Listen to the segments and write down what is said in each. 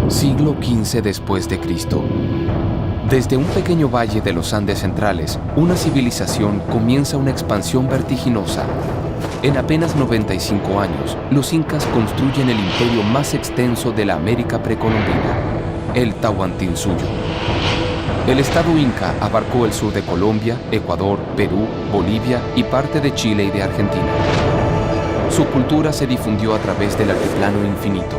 Siglo XV después de Cristo. Desde un pequeño valle de los Andes centrales, una civilización comienza una expansión vertiginosa. En apenas 95 años, los incas construyen el imperio más extenso de la América precolombina, el Tahuantinsuyo. El Estado inca abarcó el sur de Colombia, Ecuador, Perú, Bolivia y parte de Chile y de Argentina. Su cultura se difundió a través del altiplano infinito,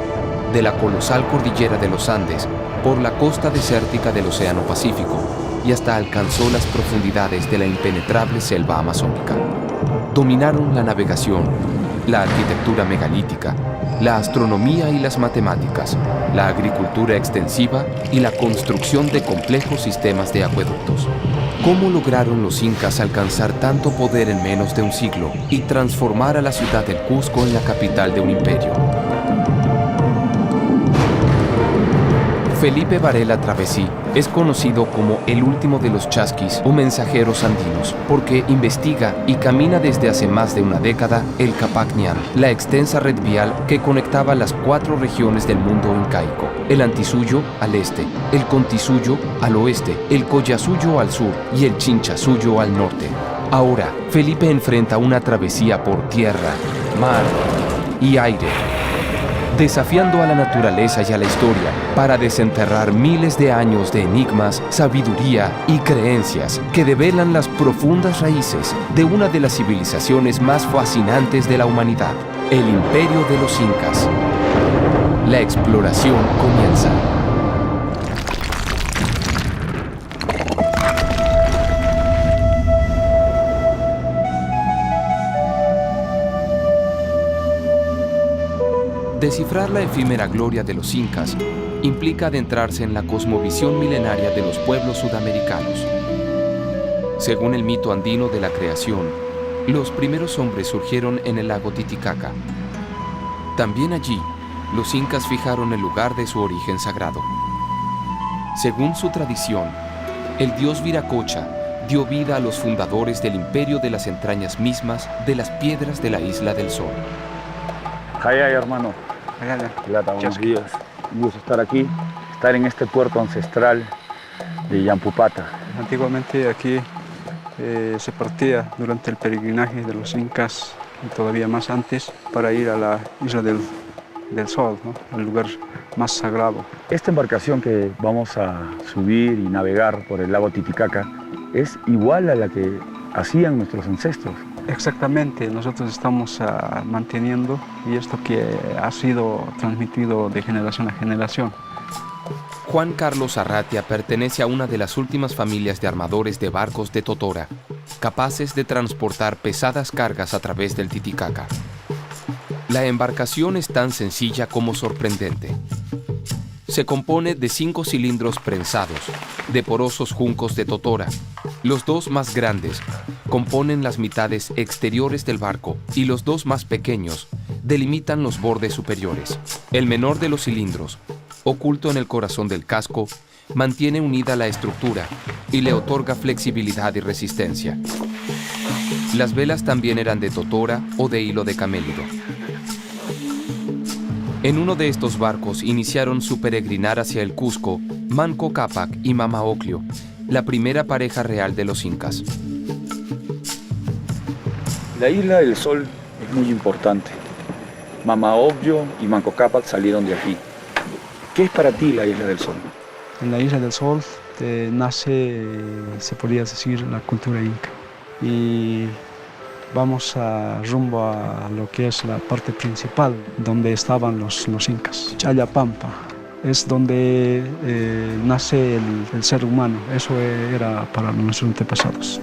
de la colosal cordillera de los Andes, por la costa desértica del Océano Pacífico y hasta alcanzó las profundidades de la impenetrable selva amazónica. Dominaron la navegación, la arquitectura megalítica, la astronomía y las matemáticas, la agricultura extensiva y la construcción de complejos sistemas de acueductos. ¿Cómo lograron los incas alcanzar tanto poder en menos de un siglo y transformar a la ciudad del Cusco en la capital de un imperio? Felipe Varela Travesí es conocido como el último de los chasquis o mensajeros andinos porque investiga y camina desde hace más de una década el Capac Ñan, la extensa red vial que conectaba las 4 regiones del mundo incaico: el Antisuyo al este, el Contisuyo al oeste, el Collasuyo al sur y el Chinchasuyo al norte. Ahora, Felipe enfrenta una travesía por tierra, mar y aire, desafiando a la naturaleza y a la historia para desenterrar miles de años de enigmas, sabiduría y creencias que develan las profundas raíces de una de las civilizaciones más fascinantes de la humanidad, el Imperio de los Incas. La exploración comienza. Descifrar la efímera gloria de los incas implica adentrarse en la cosmovisión milenaria de los pueblos sudamericanos. Según el mito andino de la creación, los primeros hombres surgieron en el lago Titicaca. También allí, los incas fijaron el lugar de su origen sagrado. Según su tradición, el dios Viracocha dio vida a los fundadores del imperio de las entrañas mismas de las piedras de la Isla del Sol. Jaya, hermano. Plata, buenos días. Un gusto estar aquí, estar en este puerto ancestral de Yampupata. Antiguamente aquí se partía durante el peregrinaje de los incas, y todavía más antes, para ir a la Isla del Sol, ¿no? El lugar más sagrado. Esta embarcación que vamos a subir y navegar por el lago Titicaca es igual a la que hacían nuestros ancestros. Exactamente, nosotros estamos manteniendo, y esto que ha sido transmitido de generación a generación. Juan Carlos Arratia pertenece a una de las últimas familias de armadores de barcos de Totora, capaces de transportar pesadas cargas a través del Titicaca. La embarcación es tan sencilla como sorprendente. Se compone de 5 cilindros prensados, de porosos juncos de Totora. Los 2 más grandes componen las mitades exteriores del barco y los 2 más pequeños delimitan los bordes superiores. El menor de los cilindros, oculto en el corazón del casco, mantiene unida la estructura y le otorga flexibilidad y resistencia. Las velas también eran de totora o de hilo de camélido. En uno de estos barcos iniciaron su peregrinar hacia el Cusco Manco Cápac y Mama Ocllo, la primera pareja real de los incas. La Isla del Sol es muy importante. Mama Ocllo y Manco Cápac salieron de aquí. ¿Qué es para ti la Isla del Sol? En la Isla del Sol nace, se podría decir, la cultura inca. Y vamos rumbo a lo que es la parte principal, donde estaban los incas. Chayapampa es donde nace el ser humano. Eso era para nuestros antepasados.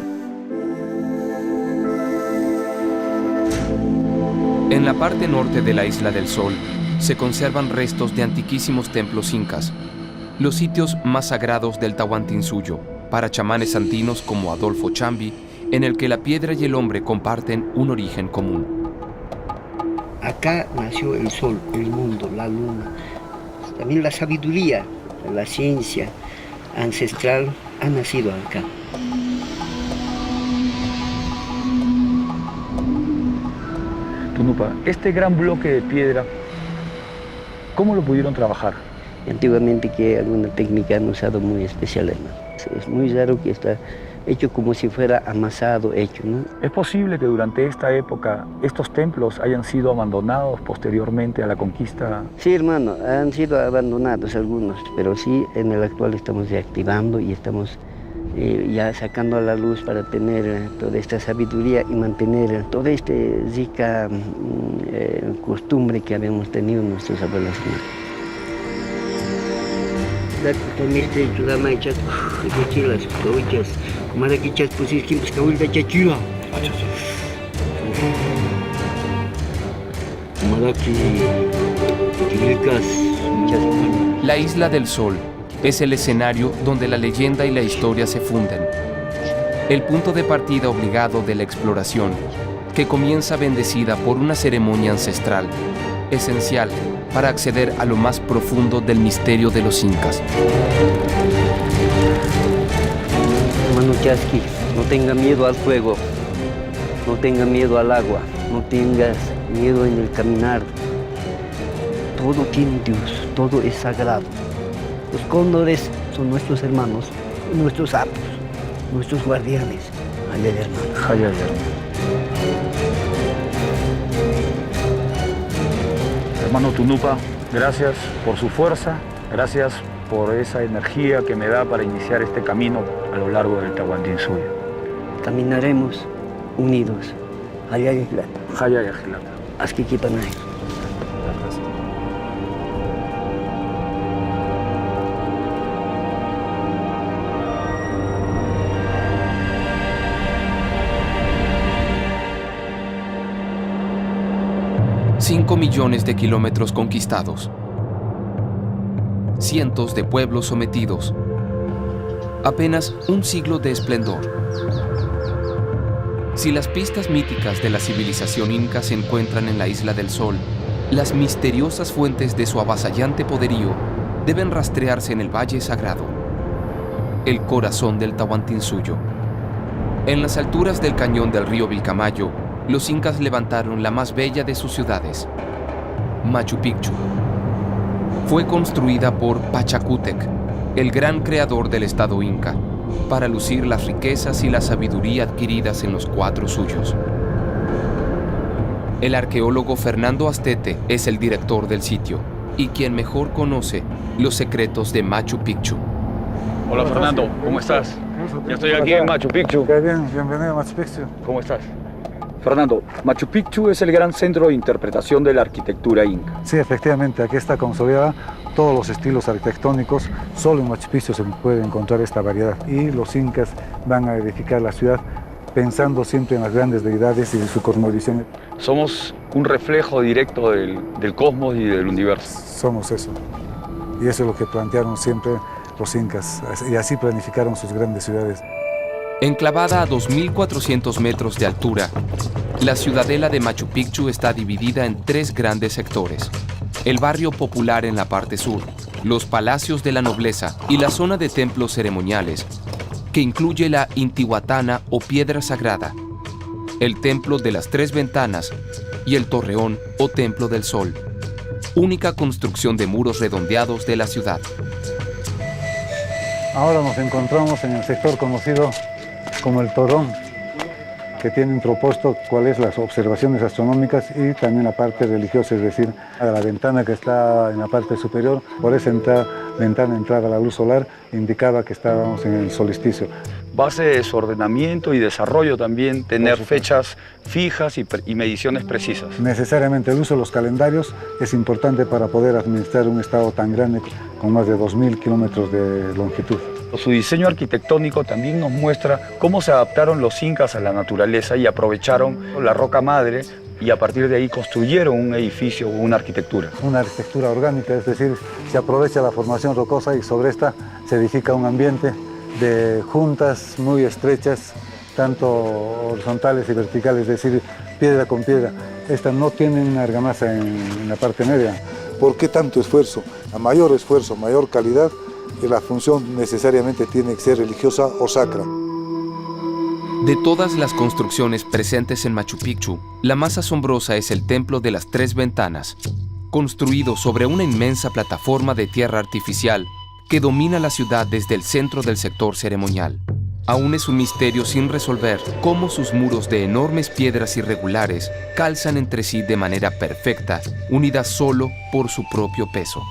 En la parte norte de la Isla del Sol se conservan restos de antiquísimos templos incas, los sitios más sagrados del Tahuantinsuyo, para chamanes andinos como Adolfo Chambi, en el que la piedra y el hombre comparten un origen común. Acá nació el sol, el mundo, la luna. También la sabiduría, la ciencia ancestral ha nacido acá. Tunupa, este gran bloque de piedra, ¿cómo lo pudieron trabajar? Antiguamente que alguna técnica han usado muy especial, hermano. Es muy raro que está hecho como si fuera amasado, hecho, ¿no? ¿Es posible que durante esta época estos templos hayan sido abandonados posteriormente a la conquista? Sí, hermano, han sido abandonados algunos, pero sí en el actual estamos reactivando y estamos ya sacando a la luz para tener toda esta sabiduría y mantener toda esta rica costumbre que habíamos tenido nuestros abuelos. La Isla del Sol es el escenario donde la leyenda y la historia se funden. El punto de partida obligado de la exploración, que comienza bendecida por una ceremonia ancestral, esencial para acceder a lo más profundo del misterio de los incas. Hermano Chasqui, no tenga miedo al fuego, no tenga miedo al agua, no tengas miedo en el caminar. Todo tiene Dios, todo es sagrado. Los cóndores son nuestros hermanos, nuestros sapos, nuestros guardianes. Ay, ay, hermano. Ay, ay, hermano. Hermano Tunupa, gracias por su fuerza, gracias por esa energía que me da para iniciar este camino a lo largo del Tahuantinsuyo. Caminaremos unidos. Ay, ay, Ay, ay, Agilata. Asquiquipanay. 5 millones de kilómetros conquistados, cientos de pueblos sometidos, apenas un siglo de esplendor. Si las pistas míticas de la civilización inca se encuentran en la Isla del Sol, las misteriosas fuentes de su avasallante poderío deben rastrearse en el Valle Sagrado, el corazón del Tahuantinsuyo. En las alturas del cañón del río Vilcamayo, los incas levantaron la más bella de sus ciudades, Machu Picchu. Fue construida por Pachacútec, el gran creador del estado inca, para lucir las riquezas y la sabiduría adquiridas en los 4 suyos. El arqueólogo Fernando Astete es el director del sitio y quien mejor conoce los secretos de Machu Picchu. Hola Fernando, ¿cómo estás? Ya estoy aquí en Machu Picchu. Qué bien, bienvenido a Machu Picchu. ¿Cómo estás? Fernando, Machu Picchu es el gran centro de interpretación de la arquitectura inca. Sí, efectivamente, aquí está consolidada todos los estilos arquitectónicos. Solo en Machu Picchu se puede encontrar esta variedad. Y los incas van a edificar la ciudad pensando siempre en las grandes deidades y en su cosmovisión. Somos un reflejo directo del cosmos y del universo. Somos eso. Y eso es lo que plantearon siempre los incas. Y así planificaron sus grandes ciudades. Enclavada a 2.400 metros de altura, la ciudadela de Machu Picchu está dividida en 3 grandes sectores. El barrio popular en la parte sur, los palacios de la nobleza y la zona de templos ceremoniales, que incluye la Intihuatana o Piedra Sagrada, el Templo de las 3 Ventanas y el Torreón o Templo del Sol, única construcción de muros redondeados de la ciudad. Ahora nos encontramos en el sector conocido como el Torreón, que tienen propuesto cuáles las observaciones astronómicas y también la parte religiosa, es decir, a la ventana que está en la parte superior, por esa ventana entraba la luz solar, indicaba que estábamos en el solsticio. Base de su ordenamiento y desarrollo también, tener fechas fijas y mediciones precisas. Necesariamente el uso de los calendarios es importante para poder administrar un estado tan grande con más de 2.000 kilómetros de longitud. Su diseño arquitectónico también nos muestra cómo se adaptaron los incas a la naturaleza y aprovecharon la roca madre y a partir de ahí construyeron un edificio o una arquitectura. Una arquitectura orgánica, es decir, se aprovecha la formación rocosa y sobre esta se edifica un ambiente de juntas muy estrechas, tanto horizontales y verticales, es decir, piedra con piedra. Estas no tienen una argamasa en la parte media. ¿Por qué tanto esfuerzo? A mayor esfuerzo, mayor calidad, y la función necesariamente tiene que ser religiosa o sacra. De todas las construcciones presentes en Machu Picchu, la más asombrosa es el Templo de las 3 Ventanas, construido sobre una inmensa plataforma de tierra artificial que domina la ciudad desde el centro del sector ceremonial. Aún es un misterio sin resolver cómo sus muros de enormes piedras irregulares calzan entre sí de manera perfecta, unidas solo por su propio peso.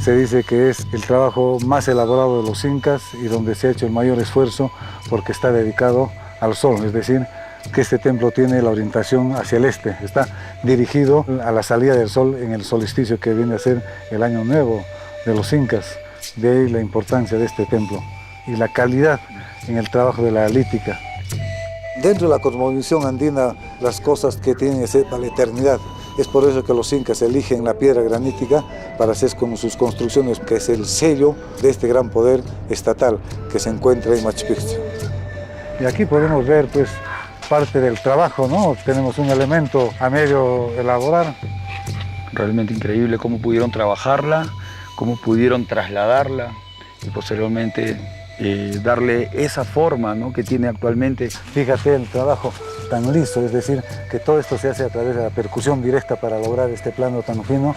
Se dice que es el trabajo más elaborado de los incas y donde se ha hecho el mayor esfuerzo porque está dedicado al sol, es decir, que este templo tiene la orientación hacia el este, está dirigido a la salida del sol en el solsticio que viene a ser el año nuevo de los incas. De ahí la importancia de este templo y la calidad en el trabajo de la lítica. Dentro de la cosmovisión andina, las cosas que tienen que ser para la eternidad. Es por eso que los incas eligen la piedra granítica para hacer como sus construcciones, que es el sello de este gran poder estatal que se encuentra en Machu Picchu. Y aquí podemos ver pues parte del trabajo, ¿no? Tenemos un elemento a medio elaborar. Realmente increíble cómo pudieron trabajarla, cómo pudieron trasladarla y posteriormente darle esa forma, ¿no?, que tiene actualmente. Fíjate el trabajo tan liso, es decir, que todo esto se hace a través de la percusión directa para lograr este plano tan fino.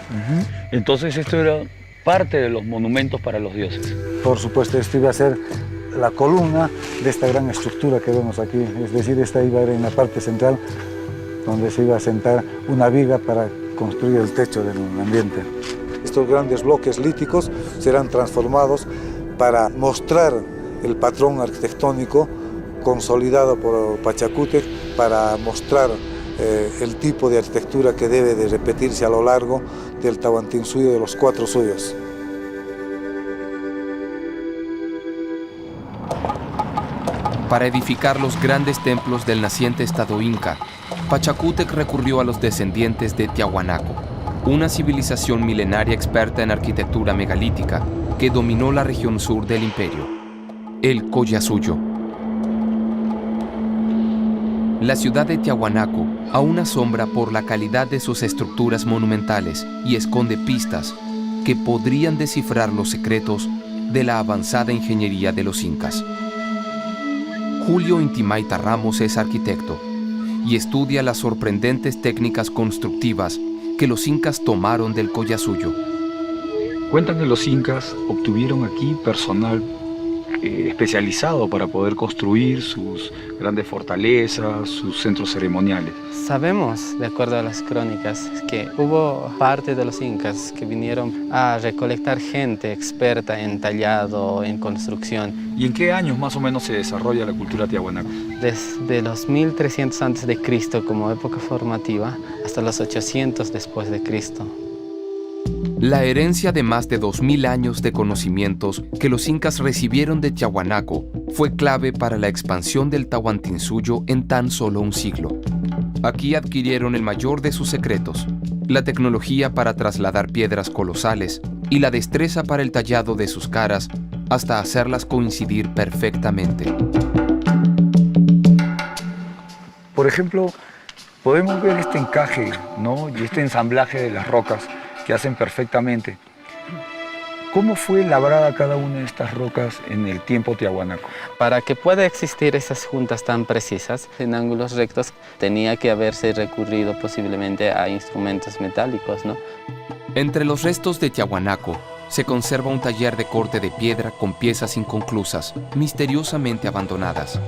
Entonces esto era parte de los monumentos para los dioses. Por supuesto, esto iba a ser la columna de esta gran estructura que vemos aquí, es decir, esta iba a ir en la parte central donde se iba a sentar una viga para construir el techo del ambiente. Estos grandes bloques líticos serán transformados para mostrar el patrón arquitectónico consolidado por Pachacútec, para mostrar el tipo de arquitectura que debe de repetirse a lo largo del Tahuantinsuyo de los 4 suyos. Para edificar los grandes templos del naciente estado inca, Pachacútec recurrió a los descendientes de Tiahuanaco, una civilización milenaria experta en arquitectura megalítica que dominó la región sur del imperio, el Collasuyo. La ciudad de Tiahuanaco aún asombra por la calidad de sus estructuras monumentales y esconde pistas que podrían descifrar los secretos de la avanzada ingeniería de los incas. Julio Intimaita Ramos es arquitecto y estudia las sorprendentes técnicas constructivas que los incas tomaron del Collasuyo. Cuentan que los incas obtuvieron aquí personal especializado para poder construir sus grandes fortalezas, sus centros ceremoniales. Sabemos, de acuerdo a las crónicas, que hubo parte de los incas que vinieron a recolectar gente experta en tallado, en construcción. ¿Y en qué años más o menos se desarrolla la cultura tiahuanaco? Desde los 1300 a.C. como época formativa hasta los 800 después de Cristo. La herencia de más de 2000 años de conocimientos que los incas recibieron de Tiahuanaco fue clave para la expansión del Tahuantinsuyo en tan solo un siglo. Aquí adquirieron el mayor de sus secretos, la tecnología para trasladar piedras colosales y la destreza para el tallado de sus caras hasta hacerlas coincidir perfectamente. Por ejemplo, podemos ver este encaje, ¿no?, y este ensamblaje de las rocas que hacen perfectamente. ¿Cómo fue labrada cada una de estas rocas en el tiempo tiahuanaco? Para que pueda existir esas juntas tan precisas en ángulos rectos, tenía que haberse recurrido posiblemente a instrumentos metálicos, ¿no? Entre los restos de Tiahuanaco se conserva un taller de corte de piedra con piezas inconclusas, misteriosamente abandonadas.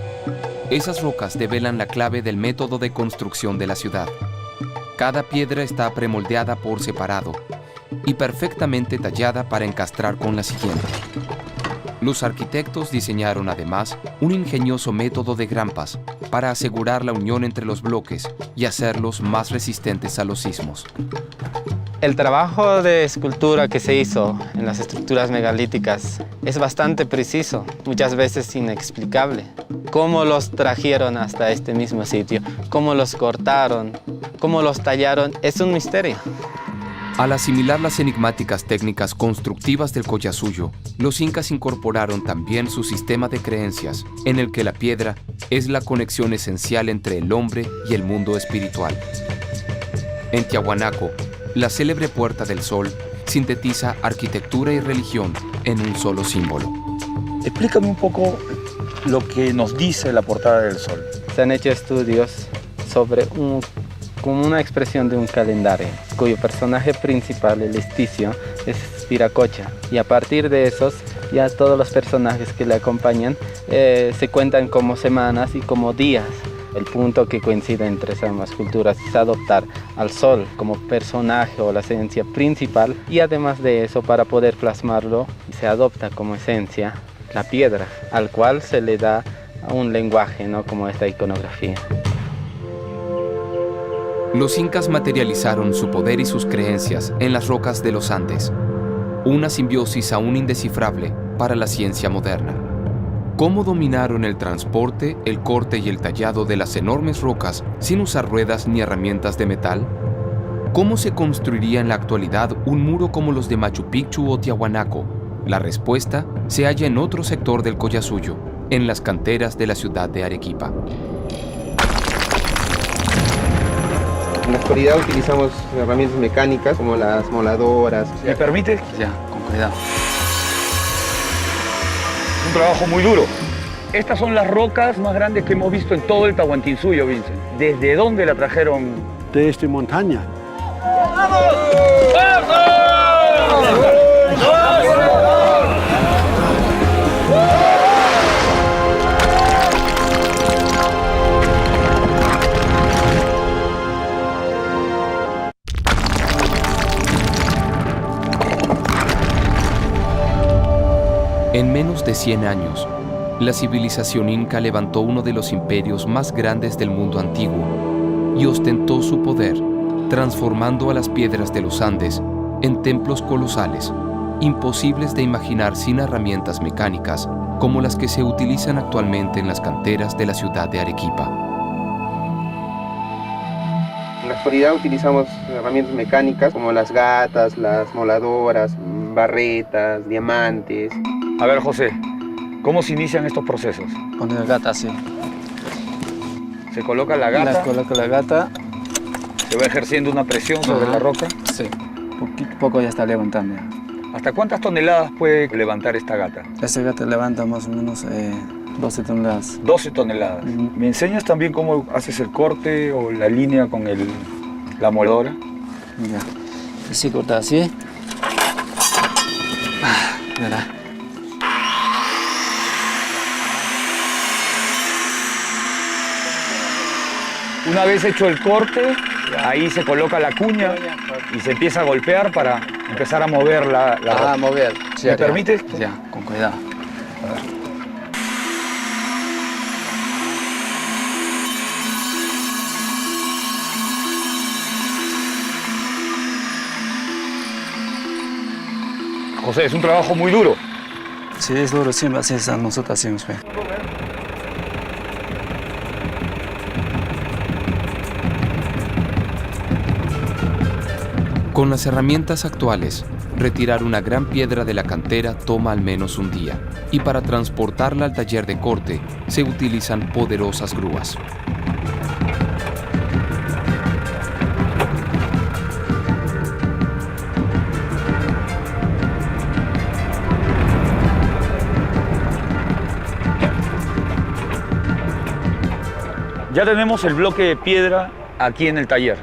Esas rocas develan la clave del método de construcción de la ciudad. Cada piedra está premoldeada por separado y perfectamente tallada para encastrar con la siguiente. Los arquitectos diseñaron además un ingenioso método de grampas para asegurar la unión entre los bloques y hacerlos más resistentes a los sismos. El trabajo de escultura que se hizo en las estructuras megalíticas es bastante preciso, muchas veces inexplicable. Cómo los trajeron hasta este mismo sitio, cómo los cortaron, cómo los tallaron, es un misterio. Al asimilar las enigmáticas técnicas constructivas del Collasuyo, los incas incorporaron también su sistema de creencias, en el que la piedra es la conexión esencial entre el hombre y el mundo espiritual. En Tiahuanaco, la célebre Puerta del Sol sintetiza arquitectura y religión en un solo símbolo. Explícame un poco lo que nos dice la Portada del Sol. Se han hecho estudios sobre un como una expresión de un calendario, cuyo personaje principal, el Esticio, es Viracocha. Y a partir de esos, ya todos los personajes que le acompañan se cuentan como semanas y como días. El punto que coincide entre ambas culturas es adoptar al sol como personaje o la esencia principal, y además de eso, para poder plasmarlo, se adopta como esencia la piedra, al cual se le da un lenguaje, ¿no? Como esta iconografía. Los incas materializaron su poder y sus creencias en las rocas de los Andes, una simbiosis aún indescifrable para la ciencia moderna. ¿Cómo dominaron el transporte, el corte y el tallado de las enormes rocas sin usar ruedas ni herramientas de metal? ¿Cómo se construiría en la actualidad un muro como los de Machu Picchu o Tiahuanaco? La respuesta se halla en otro sector del Collasuyo, en las canteras de la ciudad de Arequipa. En la actualidad utilizamos herramientas mecánicas como las moladoras. ¿Me permite? Ya, con cuidado. Un trabajo muy duro. Estas son las rocas más grandes que hemos visto en todo el Tahuantinsuyo, Vincent. ¿Desde dónde la trajeron? De esta montaña. En menos de 100 años, la civilización inca levantó uno de los imperios más grandes del mundo antiguo y ostentó su poder, transformando a las piedras de los Andes en templos colosales, imposibles de imaginar sin herramientas mecánicas como las que se utilizan actualmente en las canteras de la ciudad de Arequipa. En la actualidad utilizamos herramientas mecánicas como las gatas, las moladoras, barretas, diamantes. A ver, José, ¿cómo se inician estos procesos? Con la gata, sí. Se coloca la gata, Coloco la gata, se va ejerciendo una presión sobre la roca. sí. Poquito a poco ya está levantando. ¿Hasta cuántas toneladas puede levantar esta gata? Esta gata levanta más o menos 12 toneladas. 12 toneladas. ¿Me enseñas también cómo haces el corte o la línea con la moladora? Ya. Así corta así. Mira. Una vez hecho el corte, ahí se coloca la cuña y se empieza a golpear para empezar a mover la roca. mover. Sí, ¿Me permite? Ya, con cuidado. José, es un trabajo muy duro. Sí, es duro, siempre así es, nosotros hacemos. Con las herramientas actuales, retirar una gran piedra de la cantera toma al menos un día, y para transportarla al taller de corte se utilizan poderosas grúas. Ya tenemos el bloque de piedra aquí en el taller.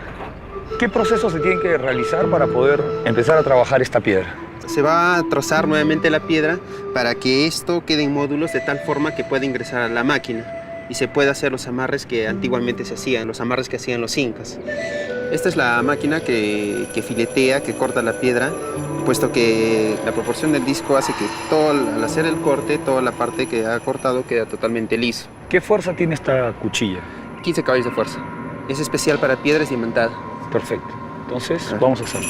¿Qué procesos se tienen que realizar para poder empezar a trabajar esta piedra? Se va a trozar nuevamente la piedra para que esto quede en módulos de tal forma que pueda ingresar a la máquina y se pueda hacer los amarres que antiguamente se hacían, los amarres que hacían los incas. Esta es la máquina que filetea, que corta la piedra, puesto que la proporción del disco hace que al hacer el corte, toda la parte que ha cortado queda totalmente liso. ¿Qué fuerza tiene esta cuchilla? 15 caballos de fuerza. Es especial para piedras diamantadas. Perfecto. Entonces, vamos a hacerlo.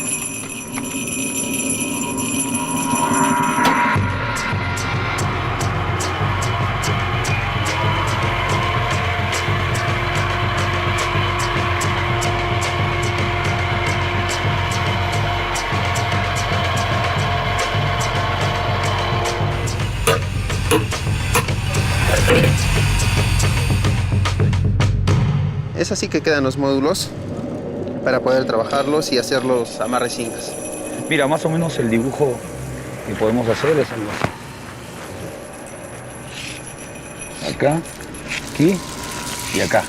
Es así que quedan los módulos para poder trabajarlos y hacer los amarres incas. Mira, más o menos el dibujo que podemos hacer es algo así. Acá, aquí y acá.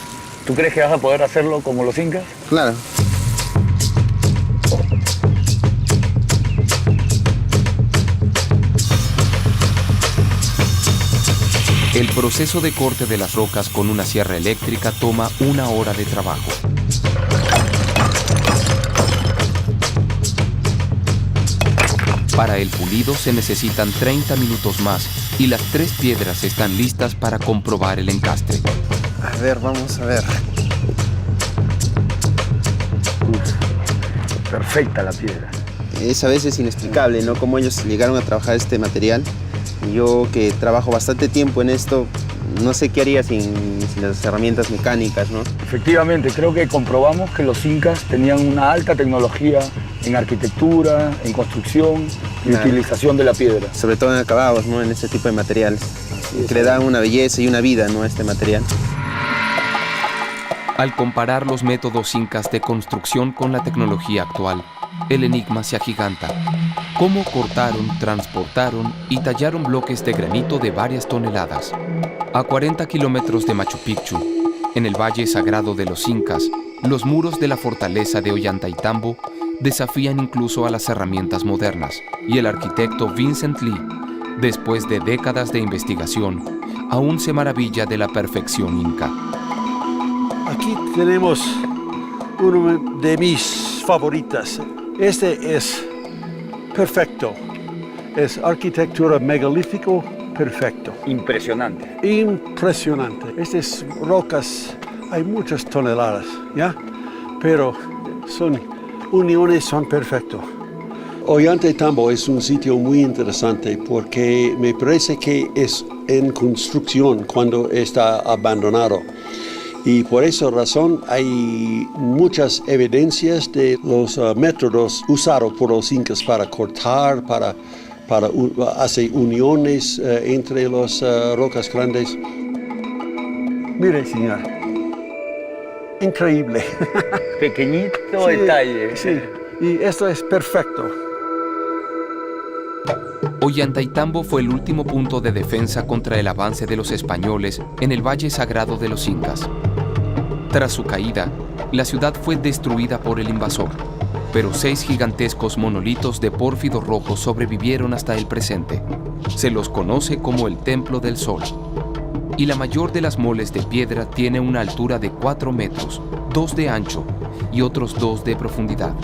¿Tú crees que vas a poder hacerlo como los incas? Claro. El proceso de corte de las rocas con una sierra eléctrica toma 1 hora de trabajo. Para el pulido se necesitan 30 minutos más y las 3 piedras están listas para comprobar el encastre. A ver, vamos a ver. Perfecta la piedra. Es a veces inexplicable, ¿no? Cómo ellos llegaron a trabajar este material. Yo, que trabajo bastante tiempo en esto, no sé qué haría sin las herramientas mecánicas, ¿no? Efectivamente, creo que comprobamos que los incas tenían una alta tecnología en arquitectura, en construcción y Claro. utilización de la piedra. Sobre todo en acabados, ¿no? En este tipo de materiales, que le dan una belleza y una vida, ¿no? A este material. Al comparar los métodos incas de construcción con la tecnología actual, el enigma se agiganta. ¿Cómo cortaron, transportaron y tallaron bloques de granito de varias toneladas? A 40 kilómetros de Machu Picchu, en el Valle Sagrado de los Incas, los muros de la fortaleza de Ollantaytambo desafían incluso a las herramientas modernas, y el arquitecto Vincent Lee, después de décadas de investigación, aún se maravilla de la perfección inca. Aquí tenemos uno de mis favoritas. Este es perfecto. Es arquitectura megalítico perfecto. Impresionante. Impresionante. Estas rocas hay muchas toneladas, ¿ya? Pero uniones son perfectos. Ollantaytambo es un sitio muy interesante porque me parece que es en construcción cuando está abandonado. Y por esa razón hay muchas evidencias de los métodos usados por los incas para cortar, para hacer uniones entre las rocas grandes. Mire, señor, increíble. Pequeñito Sí, detalle. Sí, y esto es perfecto. Ollantaytambo fue el último punto de defensa contra el avance de los españoles en el Valle Sagrado de los Incas. Tras su caída, la ciudad fue destruida por el invasor, pero 6 gigantescos monolitos de pórfido rojo sobrevivieron hasta el presente. Se los conoce como el Templo del Sol. Y la mayor de las moles de piedra tiene una altura de 4 metros, 2 de ancho y otros 2 de profundidad.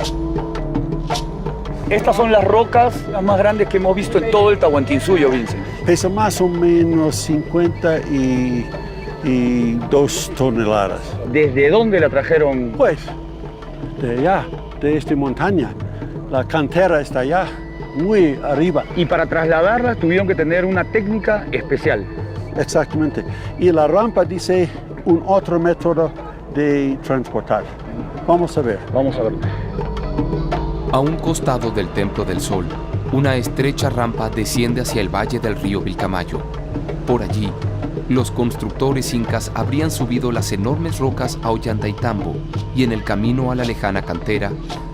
Estas son las rocas más grandes que hemos visto en todo el Tahuantinsuyo, Vincent. Pesa más o menos 52 toneladas. ¿Desde dónde la trajeron? Pues, de allá, de esta montaña. La cantera está allá, muy arriba. Y para trasladarlas tuvieron que tener una técnica especial. Exactamente. Y la rampa dice un otro método de transportar. Vamos a ver. Vamos a ver. A un costado del Templo del Sol, una estrecha rampa desciende hacia el valle del río Vilcamayo. Por allí, los constructores incas habrían subido las enormes rocas a Ollantaytambo y en el camino a la lejana cantera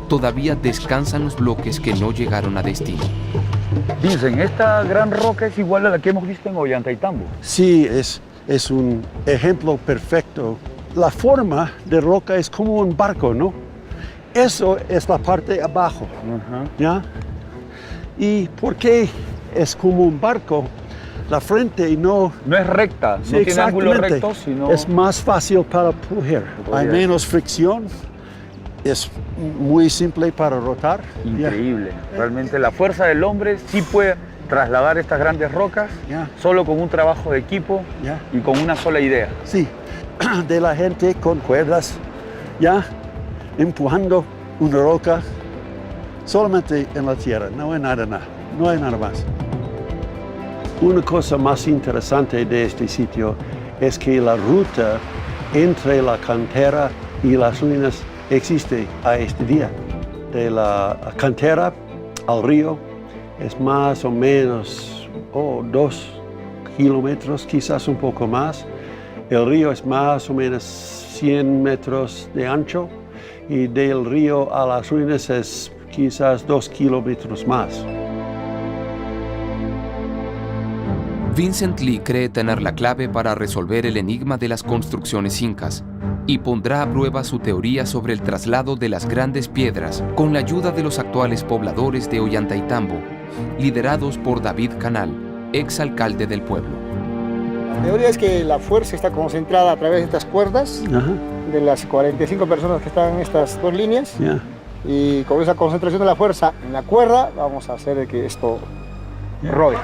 todavía descansan los bloques que no llegaron a destino. Vincent, esta gran roca es igual a la que hemos visto en Ollantaytambo. Sí, es un ejemplo perfecto. La forma de roca es como un barco, ¿no? Eso es la parte abajo, ¿ya? ¿Y por qué es como un barco? La frente no es recta, Sí, no tiene ángulos exactamente. rectos, sino... Es más fácil para empujar. Hay menos fricción, es muy simple para rotar. Increíble. Realmente la fuerza del hombre sí puede trasladar estas grandes rocas solo con un trabajo de equipo y con una sola idea. Sí, de la gente con cuerdas, ya empujando una roca solamente en la tierra, no hay nada más. Una cosa más interesante de este sitio es que la ruta entre la cantera y las ruinas existe a este día. De la cantera al río es más o menos 2 kilómetros, quizás un poco más. El río es más o menos 100 metros de ancho y del río a las ruinas es quizás 2 kilómetros más. Vincent Lee cree tener la clave para resolver el enigma de las construcciones incas y pondrá a prueba su teoría sobre el traslado de las grandes piedras con la ayuda de los actuales pobladores de Ollantaytambo, liderados por David Canal, exalcalde del pueblo. La teoría es que la fuerza está concentrada a través de estas cuerdas, de las 45 personas que están en estas dos líneas, y con esa concentración de la fuerza en la cuerda vamos a hacer que esto rode.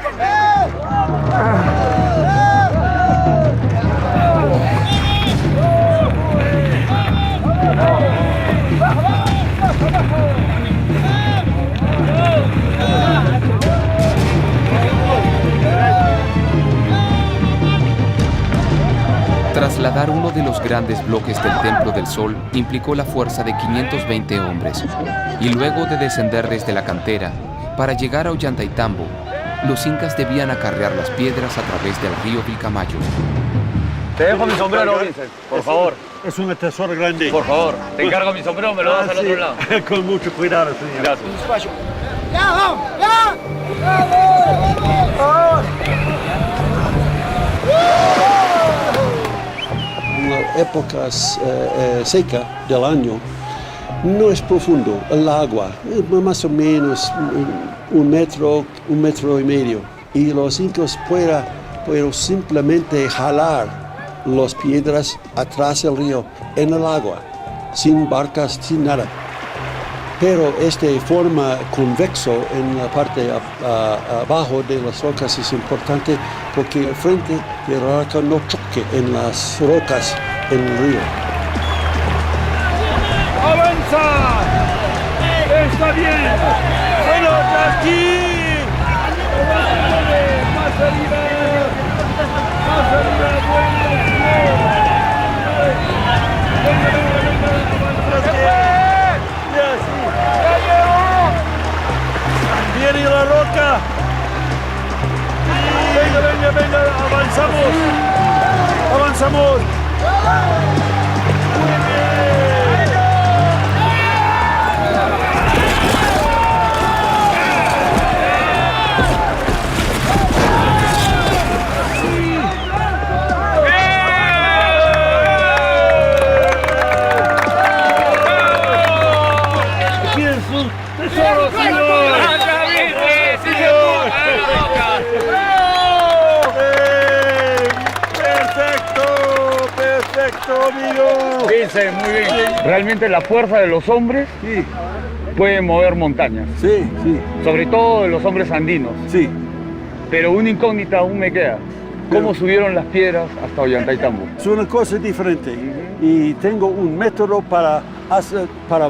Trasladar uno de los grandes bloques del Templo del Sol implicó la fuerza de 520 hombres, y luego de descender desde la cantera para llegar a Ollantaytambo, los incas debían acarrear las piedras a través del río Vilcamayo. Te dejo mi sombrero, Vincent, por favor. Es un tesoro grande. Por favor, te encargo mi sombrero, me lo das al otro lado. Con mucho cuidado, señor. Gracias. En las épocas secas del año no es profundo el agua, es más o menos un metro y medio. Y los incas pueden simplemente jalar las piedras atrás del río en el agua, sin barcas, sin nada. Pero esta forma convexo en la parte abajo de las rocas es importante porque el frente de la roca no choque en las rocas en el río. ¡Avanza! ¡Está bien! ¡Bueno, aquí! ¡Más arriba! ¡Más arriba! ¡Viene la roca! ¡Venga! ¡Avanzamos! ¡Avanzamos! ¡Muy bien! ¡Tesoro, señor! ¡Perfecto, amigo! Vincent, muy bien. Realmente la fuerza de los hombres puede mover montañas. Sí. Sobre todo de los hombres andinos. Sí. Pero una incógnita aún me queda. ¿Cómo subieron las piedras hasta Ollantaytambo? Es una cosa diferente. Y tengo un método para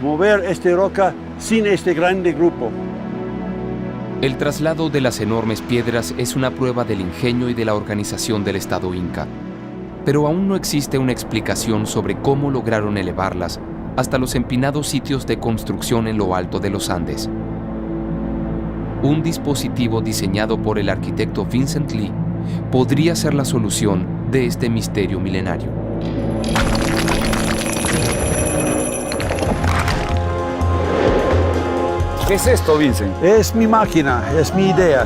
mover esta roca sin este grande grupo. El traslado de las enormes piedras es una prueba del ingenio y de la organización del Estado Inca. Pero aún no existe una explicación sobre cómo lograron elevarlas hasta los empinados sitios de construcción en lo alto de los Andes. Un dispositivo diseñado por el arquitecto Vincent Lee podría ser la solución de este misterio milenario. ¿Qué es esto, Vincent? Es mi máquina, es mi idea.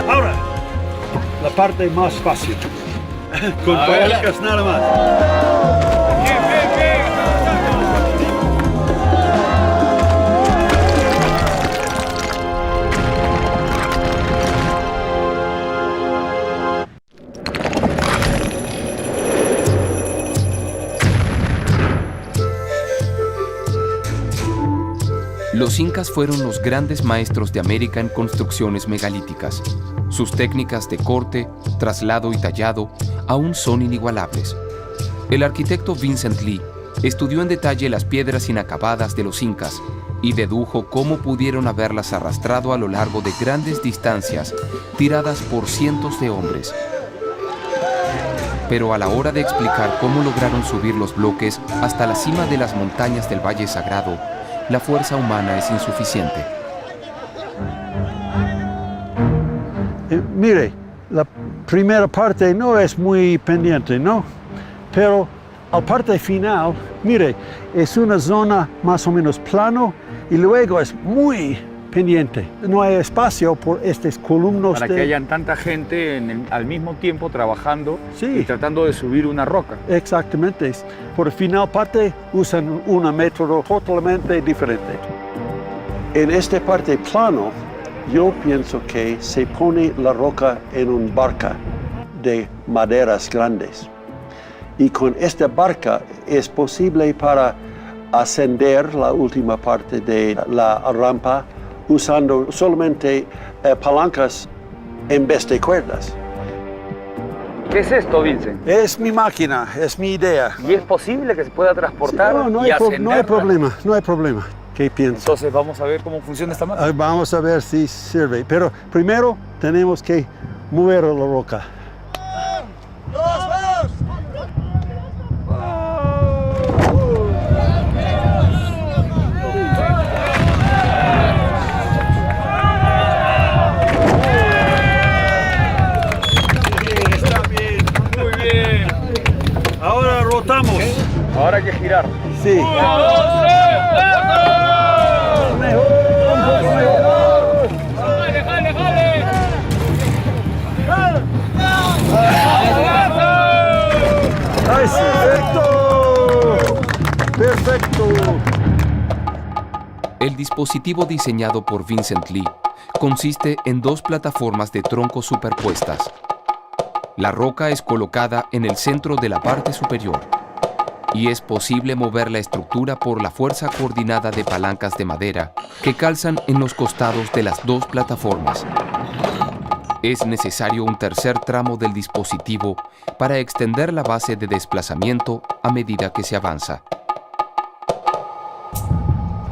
Ahora, la parte más fácil. Con palancas nada más. Los incas fueron los grandes maestros de América en construcciones megalíticas. Sus técnicas de corte, traslado y tallado aún son inigualables. El arquitecto Vincent Lee estudió en detalle las piedras inacabadas de los incas y dedujo cómo pudieron haberlas arrastrado a lo largo de grandes distancias, tiradas por cientos de hombres. Pero a la hora de explicar cómo lograron subir los bloques hasta la cima de las montañas del Valle Sagrado, la fuerza humana es insuficiente. Mire, la primera parte no es muy pendiente, ¿no? Pero la parte final, mire, es una zona más o menos plano y luego es muy pendiente. No hay espacio por estas columnas Para que hayan tanta gente al mismo tiempo trabajando y tratando de subir una roca. Exactamente. Por el final parte usan un método totalmente diferente. En esta parte plano, yo pienso que se pone la roca en una barca de maderas grandes. Y con esta barca es posible para ascender la última parte de la rampa usando solamente palancas en vez de cuerdas. ¿Qué es esto, Vincent? Es mi máquina, es mi idea. ¿Y es posible que se pueda transportar no y hay ascenderla? problema. ¿Qué piensas? Entonces vamos a ver cómo funciona esta máquina. Vamos a ver si sirve. Pero primero tenemos que mover la roca. Ahora rotamos. Ahora hay que girar. Sí. ¡Ay, perfecto! El dispositivo diseñado por Vincent Lee consiste en dos plataformas de troncos superpuestas. La roca es colocada en el centro de la parte superior y es posible mover la estructura por la fuerza coordinada de palancas de madera que calzan en los costados de las dos plataformas. Es necesario un tercer tramo del dispositivo para extender la base de desplazamiento a medida que se avanza.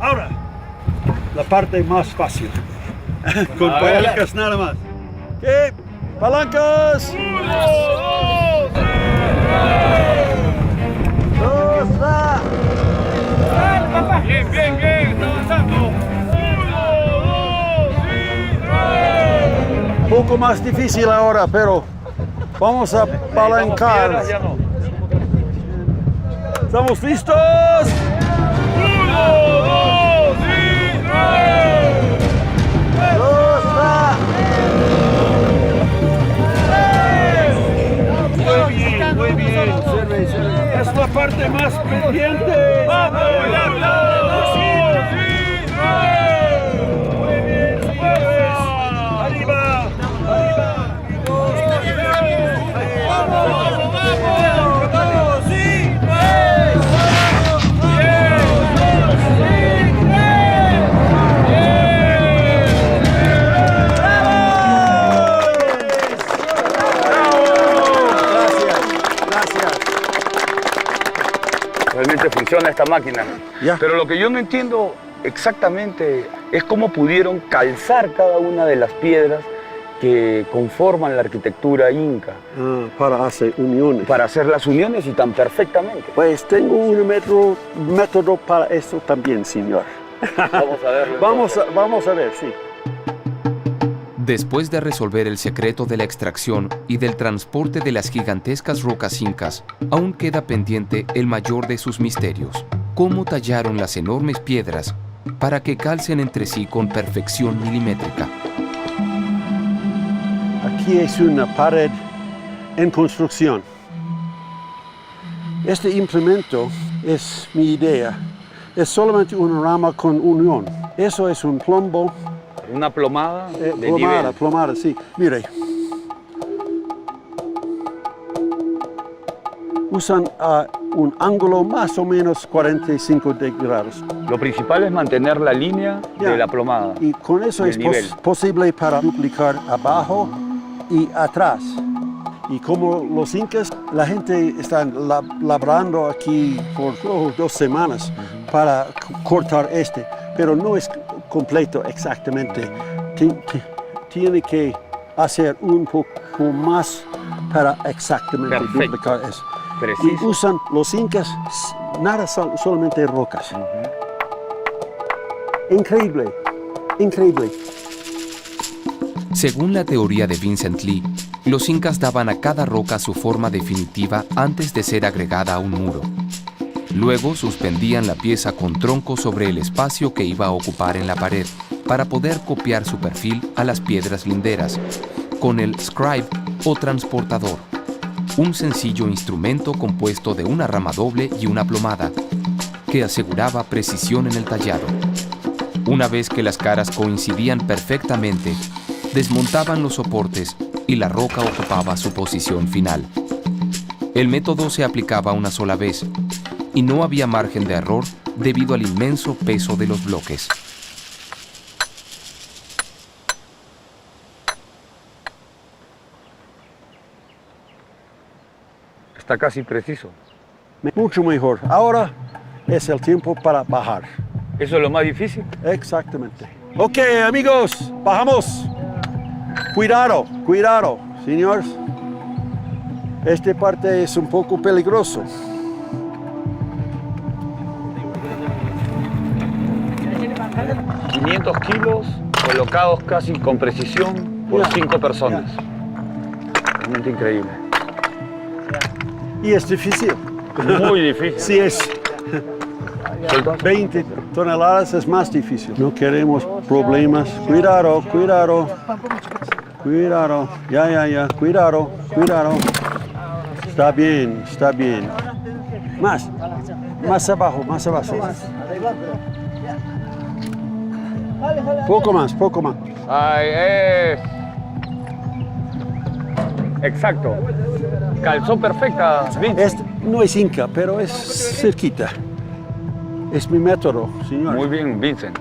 Ahora, la parte más fácil. Con palancas nada más. ¿Qué? ¡Palancas! Bien, está avanzando. Un poco más difícil ahora, pero vamos a palancar. ¿Estamos listos? 1, 2 y 3. Muy bien. Es la parte más pendiente. ¡Vamos! Realmente funciona esta máquina. Pero lo que yo no entiendo exactamente es cómo pudieron calzar cada una de las piedras que conforman la arquitectura inca. Para hacer uniones. Para hacer las uniones y tan perfectamente. Pues tengo un método para eso también, señor. Vamos a verlo. Vamos a ver, sí. Después de resolver el secreto de la extracción y del transporte de las gigantescas rocas incas, aún queda pendiente el mayor de sus misterios: cómo tallaron las enormes piedras para que calcen entre sí con perfección milimétrica. Aquí es una pared en construcción. Este implemento es mi idea. Es solamente una rama con unión. Eso es un plombo. Una plomada de nivel. Plomada, sí. Mire. Usan un ángulo más o menos 45 grados. Lo principal es mantener la línea de la plomada. Y con eso es posible para duplicar abajo y atrás. Y como los incas, la gente está labrando aquí por 2 semanas para cortar pero no es completo exactamente. Tiene que hacer un poco más para exactamente duplicar eso. Preciso. Y usan los incas nada, solamente rocas. Increíble, increíble. Según la teoría de Vincent Lee, los incas daban a cada roca su forma definitiva antes de ser agregada a un muro. Luego suspendían la pieza con troncos sobre el espacio que iba a ocupar en la pared para poder copiar su perfil a las piedras linderas con el scribe o transportador, un sencillo instrumento compuesto de una rama doble y una plomada que aseguraba precisión en el tallado. Una vez que las caras coincidían perfectamente, desmontaban los soportes y la roca ocupaba su posición final. El método se aplicaba una sola vez y no había margen de error debido al inmenso peso de los bloques. Está casi preciso. Mucho mejor. Ahora es el tiempo para bajar. ¿Eso es lo más difícil? Exactamente. Ok, amigos, bajamos. Cuidado, cuidado, señores. Esta parte es un poco peligroso. ...500 kilos colocados casi con precisión por 5 personas. Realmente increíble. Y es difícil. Muy difícil. Sí es. 20 toneladas es más difícil. No queremos problemas. Cuidado, cuidado. Cuidado. Ya. Cuidado, cuidado. Está bien, está bien. Más abajo, más abajo. Poco más, poco más. Exacto. Calzó perfecta, Vincent. No es Inca, pero es cerquita. Es mi método, señor. Muy bien, Vincent.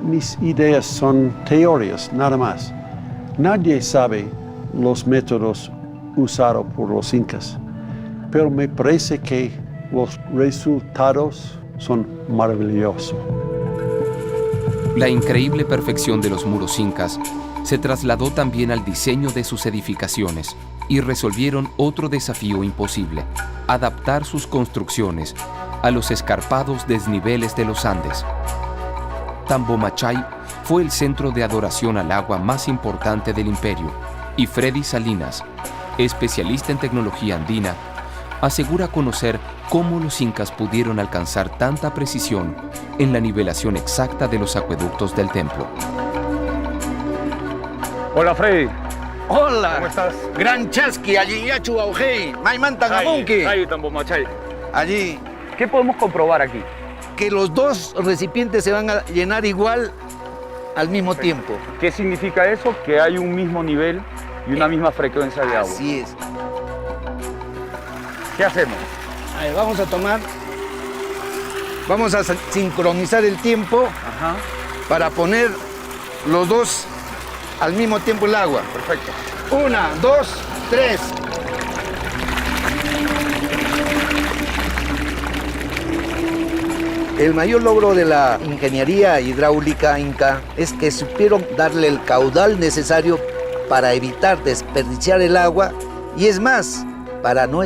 Mis ideas son teorías, nada más. Nadie sabe los métodos usados por los incas, pero me parece que los resultados son maravillosos. La increíble perfección de los muros incas se trasladó también al diseño de sus edificaciones y resolvieron otro desafío imposible: adaptar sus construcciones a los escarpados desniveles de los Andes. Tambomachay fue el centro de adoración al agua más importante del imperio, y Freddy Salinas, especialista en tecnología andina, asegura conocer cómo los incas pudieron alcanzar tanta precisión en la nivelación exacta de los acueductos del templo. Hola, Freddy. Hola. ¿Cómo estás? Gran Chasqui, allí ya Chubaujei, Maimantan Amonque. Ahí, Tambomachay. Allí, ¿Qué podemos comprobar aquí? que los dos recipientes se van a llenar igual al mismo tiempo. ¿Qué significa eso? Que hay un mismo nivel y una misma frecuencia de agua. Así es. ¿Qué hacemos? A ver, vamos a sincronizar el tiempo para poner los dos al mismo tiempo el agua. Perfecto. 1, 2, 3. El mayor logro de la ingeniería hidráulica inca es que supieron darle el caudal necesario para evitar desperdiciar el agua y, es más, para no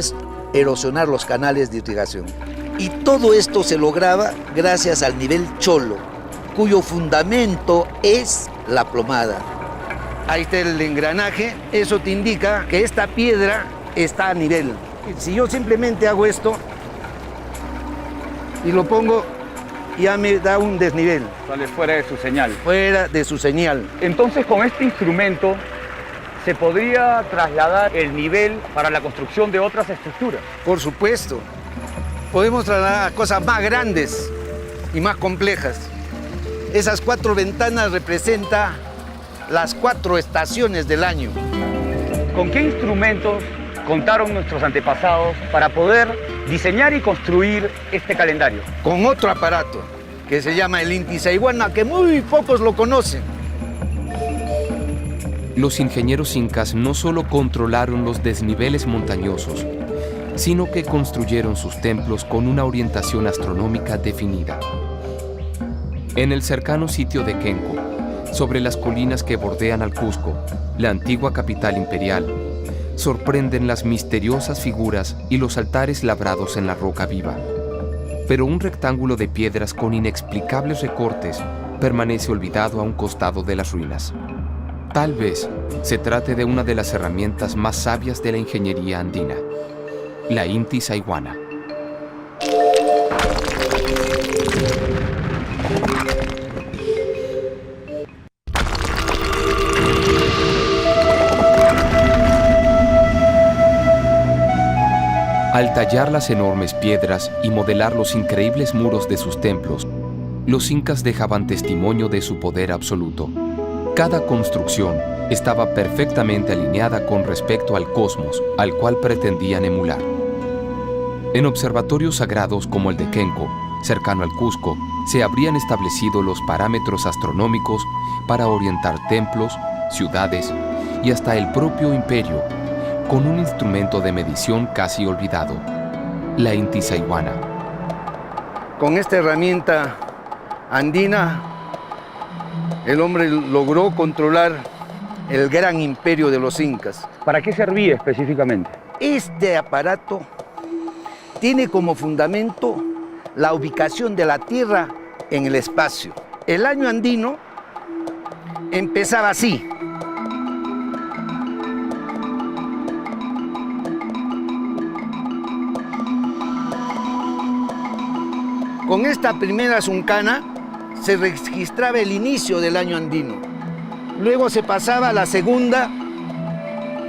erosionar los canales de irrigación. Y todo esto se lograba gracias al nivel cholo, cuyo fundamento es la plomada. Ahí está el engranaje, eso te indica que esta piedra está a nivel. Si yo simplemente hago esto y lo pongo, ya me da un desnivel. Sale fuera de su señal. Fuera de su señal. Entonces, con este instrumento se podría trasladar el nivel para la construcción de otras estructuras. Por supuesto. Podemos trasladar cosas más grandes y más complejas. Esas 4 ventanas representan las 4 estaciones del año. ¿Con qué instrumentos contaron nuestros antepasados para poder diseñar y construir este calendario? Con otro aparato que se llama el Inti Sayhuana, que muy pocos lo conocen. Los ingenieros incas no solo controlaron los desniveles montañosos, sino que construyeron sus templos con una orientación astronómica definida. En el cercano sitio de Quenco, sobre las colinas que bordean al Cusco, la antigua capital imperial, sorprenden las misteriosas figuras y los altares labrados en la roca viva. Pero un rectángulo de piedras con inexplicables recortes permanece olvidado a un costado de las ruinas. Tal vez se trate de una de las herramientas más sabias de la ingeniería andina, la Inti Sayhuana. Al tallar las enormes piedras y modelar los increíbles muros de sus templos, los incas dejaban testimonio de su poder absoluto. Cada construcción estaba perfectamente alineada con respecto al cosmos al cual pretendían emular. En observatorios sagrados como el de Kenko, cercano al Cusco, se habrían establecido los parámetros astronómicos para orientar templos, ciudades y hasta el propio imperio, con un instrumento de medición casi olvidado, la intisayhuana. Con esta herramienta andina, el hombre logró controlar el gran imperio de los incas. ¿Para qué servía específicamente? Este aparato tiene como fundamento la ubicación de la Tierra en el espacio. El año andino empezaba así. Con esta primera zuncana se registraba el inicio del año andino. Luego se pasaba a la segunda,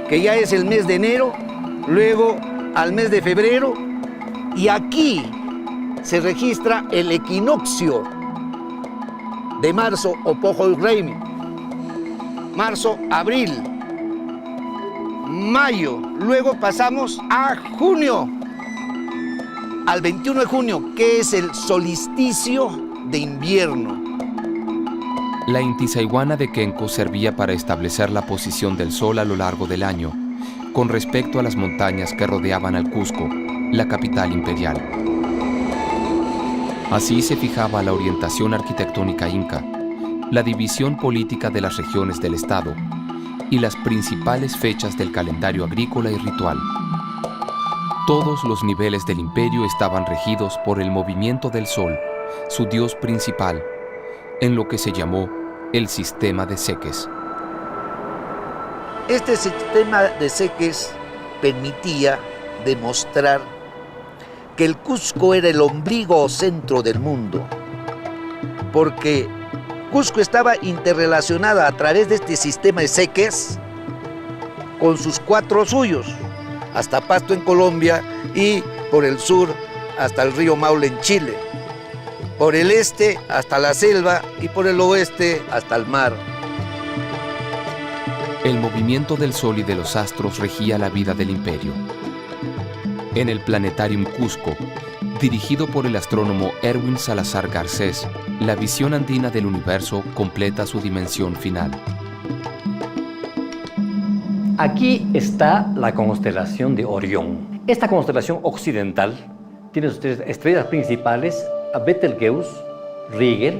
que ya es el mes de enero, luego al mes de febrero, y aquí se registra el equinoccio de marzo o Poholreimi. Marzo, abril, mayo, luego pasamos a junio, al 21 de junio, que es el solsticio de invierno. La intisayhuana de Kenko servía para establecer la posición del sol a lo largo del año, con respecto a las montañas que rodeaban al Cusco, la capital imperial. Así se fijaba la orientación arquitectónica inca, la división política de las regiones del estado y las principales fechas del calendario agrícola y ritual. Todos los niveles del imperio estaban regidos por el movimiento del sol, su dios principal, en lo que se llamó el sistema de Seques. Este sistema de Seques permitía demostrar que el Cusco era el ombligo o centro del mundo, porque Cusco estaba interrelacionada a través de este sistema de Seques con sus 4 suyos, hasta Pasto en Colombia y por el sur hasta el río Maule en Chile, por el este hasta la selva y por el oeste hasta el mar. El movimiento del sol y de los astros regía la vida del imperio. En el Planetarium Cusco, dirigido por el astrónomo Erwin Salazar Garcés, la visión andina del universo completa su dimensión final. Aquí está la constelación de Orión. Esta constelación occidental tiene sus 3 estrellas principales, a Betelgeuse, Rigel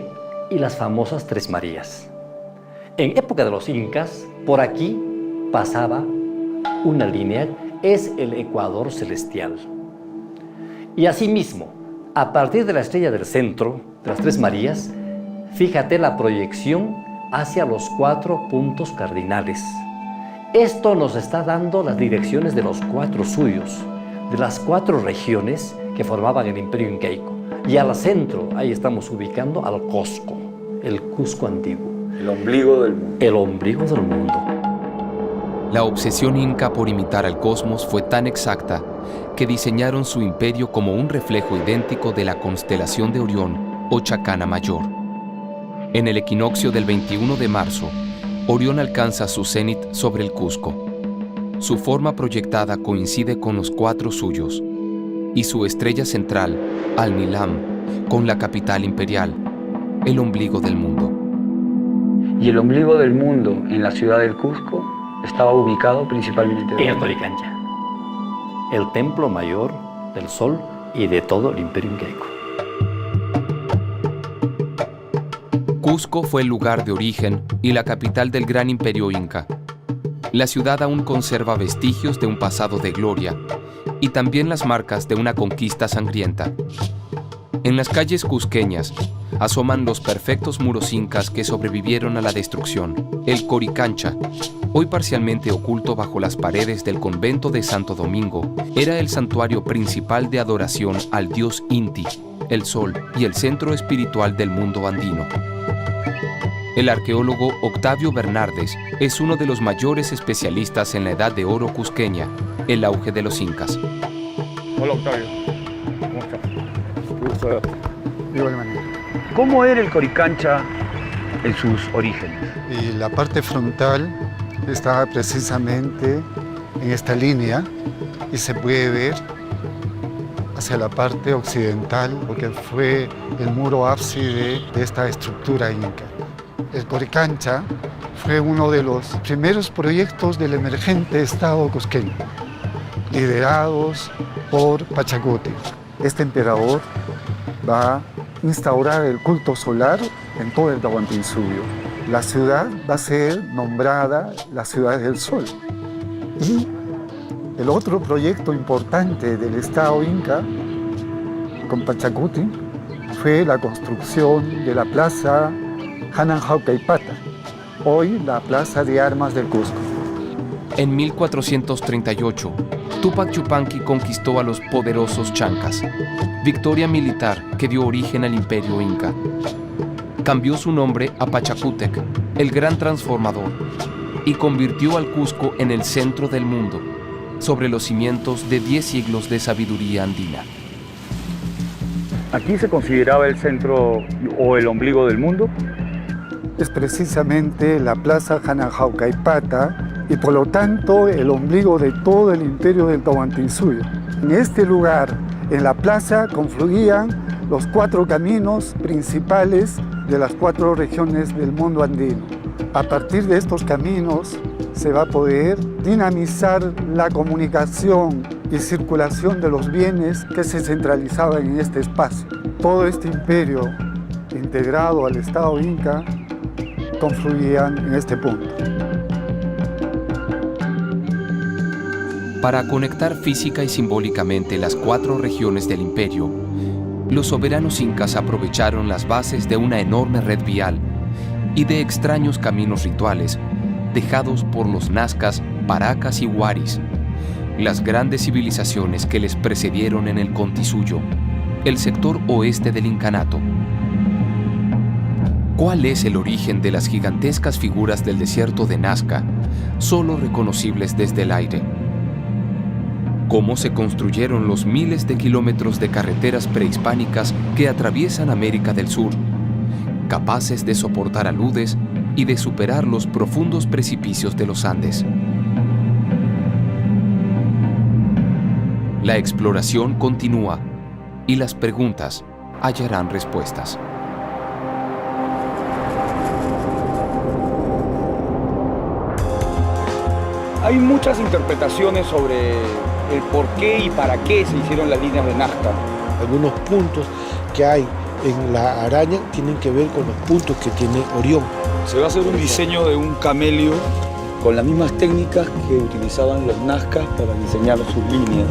y las famosas 3 Marías. En época de los incas, por aquí pasaba una línea, es el ecuador celestial. Y asimismo, a partir de la estrella del centro, de las 3 Marías, fíjate la proyección hacia los 4 puntos cardinales. Esto nos está dando las direcciones de los 4 suyos, de las 4 regiones que formaban el imperio incaico. Y al centro, ahí estamos ubicando al Cusco, el Cusco antiguo. El ombligo del mundo. El ombligo del mundo. La obsesión inca por imitar al cosmos fue tan exacta que diseñaron su imperio como un reflejo idéntico de la constelación de Orión o Chacana Mayor. En el equinoccio del 21 de marzo, Orión alcanza su cenit sobre el Cusco. Su forma proyectada coincide con los 4 suyos, y su estrella central, Al-Nilam, con la capital imperial, el ombligo del mundo. Y el ombligo del mundo en la ciudad del Cusco estaba ubicado principalmente en el Toricancha, el templo mayor del sol y de todo el imperio incaico. Cusco fue el lugar de origen y la capital del gran imperio inca. La ciudad aún conserva vestigios de un pasado de gloria y también las marcas de una conquista sangrienta. En las calles cusqueñas asoman los perfectos muros incas que sobrevivieron a la destrucción. El Coricancha, hoy parcialmente oculto bajo las paredes del convento de Santo Domingo, era el santuario principal de adoración al dios Inti, el sol y el centro espiritual del mundo andino. El arqueólogo Octavio Bernardes es uno de los mayores especialistas en la Edad de Oro cusqueña, el auge de los incas. Hola, Octavio. ¿Cómo estás? Gusto. Igual manera. ¿Cómo era el Coricancha en sus orígenes? Y la parte frontal estaba precisamente en esta línea y se puede ver hacia la parte occidental, porque fue el muro ábside de esta estructura inca. El Coricancha fue uno de los primeros proyectos del emergente Estado cusqueño, liderados por Pachacuti. Este emperador va a instaurar el culto solar en todo el Tahuantinsuyo. La ciudad va a ser nombrada la Ciudad del Sol. Y el otro proyecto importante del Estado Inca con Pachacuti fue la construcción de la plaza Hananjaucaipata, hoy la Plaza de Armas del Cusco. En 1438, Túpac Yupanqui conquistó a los poderosos chancas, victoria militar que dio origen al imperio inca. Cambió su nombre a Pachacútec, el gran transformador, y convirtió al Cusco en el centro del mundo, sobre los cimientos de 10 siglos de sabiduría andina. ¿Aquí se consideraba el centro o el ombligo del mundo? Es precisamente la Plaza Hananjaucaipata y por lo tanto el ombligo de todo el imperio del Tahuantinsuyo. En este lugar, en la plaza, confluían los 4 caminos principales de las 4 regiones del mundo andino. A partir de estos caminos se va a poder dinamizar la comunicación y circulación de los bienes que se centralizaban en este espacio. Todo este imperio integrado al Estado Inca confluían en este punto. Para conectar física y simbólicamente las 4 regiones del imperio, los soberanos incas aprovecharon las bases de una enorme red vial y de extraños caminos rituales dejados por los nazcas, paracas y huaris, las grandes civilizaciones que les precedieron en el Contisuyo, el sector oeste del incanato. ¿Cuál es el origen de las gigantescas figuras del desierto de Nazca, solo reconocibles desde el aire? ¿Cómo se construyeron los miles de kilómetros de carreteras prehispánicas que atraviesan América del Sur, capaces de soportar aludes y de superar los profundos precipicios de los Andes? La exploración continúa y las preguntas hallarán respuestas. Hay muchas interpretaciones sobre el por qué y para qué se hicieron las líneas de Nazca. Algunos puntos que hay en la araña tienen que ver con los puntos que tiene Orión. Se va a hacer un diseño de un camelio con las mismas técnicas que utilizaban los nazcas para diseñar sus líneas.